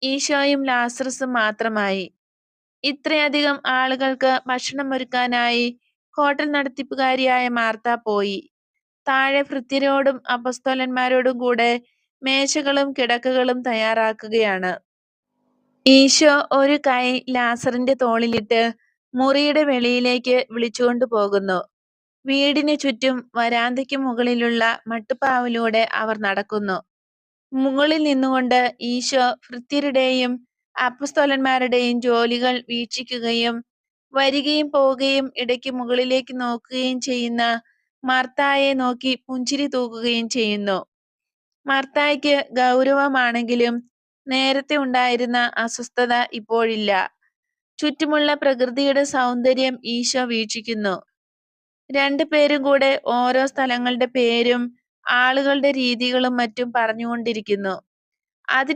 ഈശോയും ലാസറസും മാത്രമായി. ഇത്രയധികം ആളുകൾക്ക് ഭക്ഷണമൊരുക്കാനായി ഹോട്ടൽ നടത്തിപ്പുകാരിയായ മാർത്ത പോയി. താഴെ ഭൃത്യരോടും അപ്പസ്തോലന്മാരോടും കൂടെ മേശകളും കിടക്കകളും തയ്യാറാക്കുകയാണ്. ഈശോ ഒരു കൈ ലാസറിന്റെ തോളിലിട്ട് മുറിയുടെ വെളിയിലേക്ക് വിളിച്ചുകൊണ്ടു പോകുന്നു. വീടിന് ചുറ്റും വരാന്തയ്ക്ക് മുകളിലുള്ള മട്ടുപ്പാവിലൂടെ അവർ നടക്കുന്നു. മുകളിൽ നിന്നുകൊണ്ട് ഈശോ ഭൃത്യരുടെയും അപ്പസ്തോലന്മാരുടെയും ജോലികൾ വീക്ഷിക്കുകയും വരികയും പോവുകയും ഇടയ്ക്ക് മുകളിലേക്ക് നോക്കുകയും ചെയ്യുന്ന മർത്തായെ നോക്കി പുഞ്ചിരി തൂകുകയും ചെയ്യുന്നു. മർത്തായ്ക്ക് ഗൗരവമാണെങ്കിലും നേരത്തെ ഉണ്ടായിരുന്ന അസ്വസ്ഥത ഇപ്പോഴില്ല. ചുറ്റുമുള്ള പ്രകൃതിയുടെ സൗന്ദര്യം ഈശോ വീക്ഷിക്കുന്നു. രണ്ടുപേരും കൂടെ ഓരോ സ്ഥലങ്ങളുടെ പേരും ആളുകളുടെ രീതികളും മറ്റും പറഞ്ഞുകൊണ്ടിരിക്കുന്നു. അതിന്